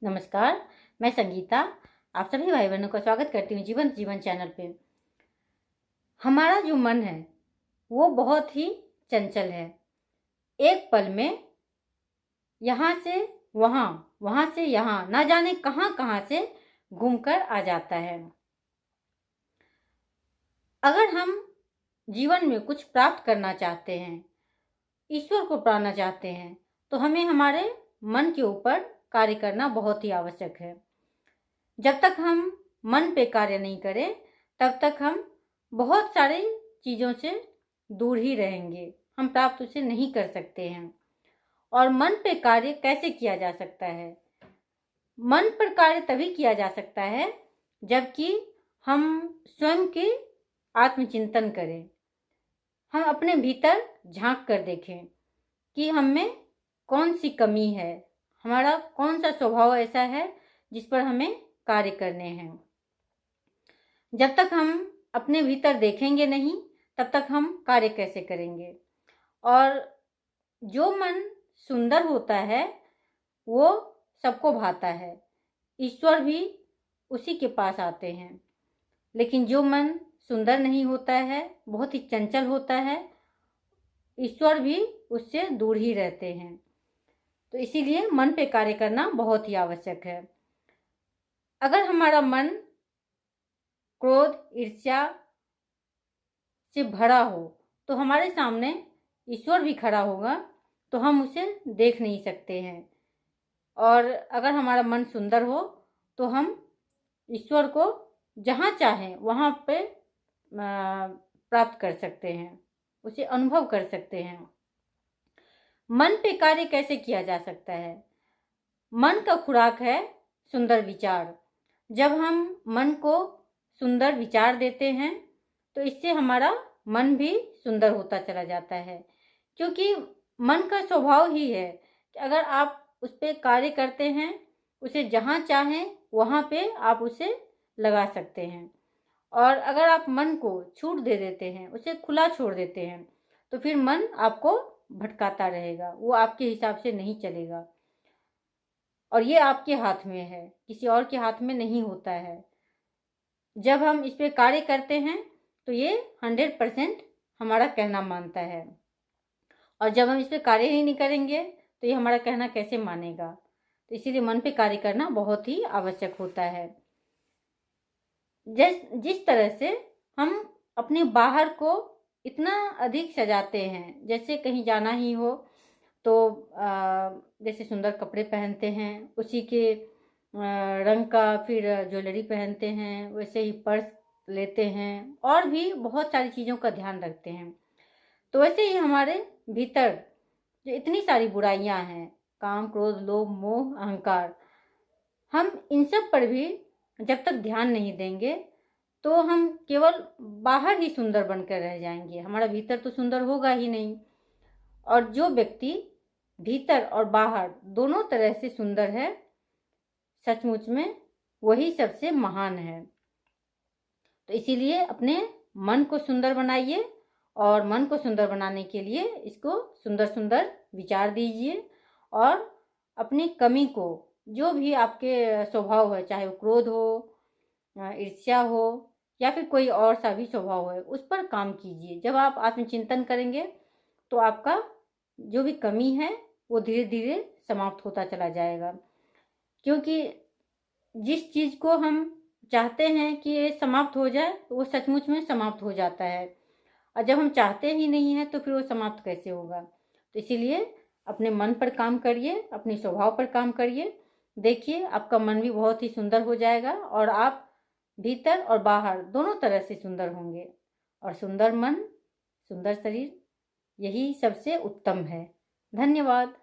नमस्कार, मैं संगीता आप सभी भाई बहनों का स्वागत करती हूँ जीवन जीवन चैनल पे। हमारा जो मन है वो बहुत ही चंचल है। एक पल में यहाँ से वहाँ, वहाँ से यहाँ, ना जाने कहाँ कहाँ से घूमकर आ जाता है। अगर हम जीवन में कुछ प्राप्त करना चाहते हैं, ईश्वर को पाना चाहते हैं, तो हमें हमारे मन के ऊपर कार्य करना बहुत ही आवश्यक है। जब तक हम मन पे कार्य नहीं करें तब तक हम बहुत सारी चीज़ों से दूर ही रहेंगे, हम प्राप्त उसे नहीं कर सकते हैं। और मन पे कार्य कैसे किया जा सकता है? मन पर कार्य तभी किया जा सकता है जबकि हम स्वयं के आत्मचिंतन करें, हम अपने भीतर झांक कर देखें कि हम में कौन सी कमी है, हमारा कौन सा स्वभाव ऐसा है जिस पर हमें कार्य करने हैं। जब तक हम अपने भीतर देखेंगे नहीं तब तक हम कार्य कैसे करेंगे। और जो मन सुंदर होता है वो सबको भाता है, ईश्वर भी उसी के पास आते हैं। लेकिन जो मन सुंदर नहीं होता है, बहुत ही चंचल होता है, ईश्वर भी उससे दूर ही रहते हैं। तो इसीलिए मन पे कार्य करना बहुत ही आवश्यक है। अगर हमारा मन क्रोध, ईर्ष्या से भरा हो तो हमारे सामने ईश्वर भी खड़ा होगा तो हम उसे देख नहीं सकते हैं। और अगर हमारा मन सुंदर हो तो हम ईश्वर को जहाँ चाहें वहाँ पे प्राप्त कर सकते हैं, उसे अनुभव कर सकते हैं। मन पे कार्य कैसे किया जा सकता है? मन का खुराक है सुंदर विचार। जब हम मन को सुंदर विचार देते हैं तो इससे हमारा मन भी सुंदर होता चला जाता है। क्योंकि मन का स्वभाव ही है कि अगर आप उस पर कार्य करते हैं, उसे जहाँ चाहें वहाँ पे आप उसे लगा सकते हैं। और अगर आप मन को छूट दे देते हैं, उसे खुला छोड़ देते हैं, तो फिर मन आपको भटकाता रहेगा, वो आपके हिसाब से नहीं चलेगा। और ये आपके हाथ में है, किसी और के हाथ में नहीं होता है। जब हम इस पे कार्य करते हैं तो ये 100% हमारा कहना मानता है। और जब हम इस पे कार्य ही नहीं करेंगे तो ये हमारा कहना कैसे मानेगा। तो इसीलिए मन पे कार्य करना बहुत ही आवश्यक होता है। जिस तरह से हम अपने बाहर को इतना अधिक सजाते हैं, जैसे कहीं जाना ही हो तो जैसे सुंदर कपड़े पहनते हैं, उसी के रंग का फिर ज्वेलरी पहनते हैं, वैसे ही पर्स लेते हैं और भी बहुत सारी चीज़ों का ध्यान रखते हैं। तो वैसे ही हमारे भीतर जो इतनी सारी बुराइयां हैं, काम, क्रोध, लोभ, मोह, अहंकार, हम इन सब पर भी जब तक ध्यान नहीं देंगे तो हम केवल बाहर ही सुंदर बनकर रह जाएंगे, हमारा भीतर तो सुंदर होगा ही नहीं। और जो व्यक्ति भीतर और बाहर दोनों तरह से सुंदर है, सचमुच में वही सबसे महान है। तो इसीलिए अपने मन को सुंदर बनाइए और मन को सुंदर बनाने के लिए इसको सुंदर सुंदर विचार दीजिए। और अपनी कमी को, जो भी आपके स्वभाव है, चाहे वो क्रोध हो, ईर्ष्या हो या फिर कोई और सा भी स्वभाव है, उस पर काम कीजिए। जब आप आत्मचिंतन करेंगे तो आपका जो भी कमी है वो धीरे धीरे समाप्त होता चला जाएगा। क्योंकि जिस चीज़ को हम चाहते हैं कि ये समाप्त हो जाए तो वो सचमुच में समाप्त हो जाता है, और जब हम चाहते ही नहीं हैं तो फिर वो समाप्त कैसे होगा। तो इसीलिए अपने मन पर काम करिए, अपने स्वभाव पर काम करिए। देखिए आपका मन भी बहुत ही सुंदर हो जाएगा और आप भीतर और बाहर दोनों तरह से सुंदर होंगे। और सुंदर मन, सुंदर शरीर, यही सबसे उत्तम है। धन्यवाद।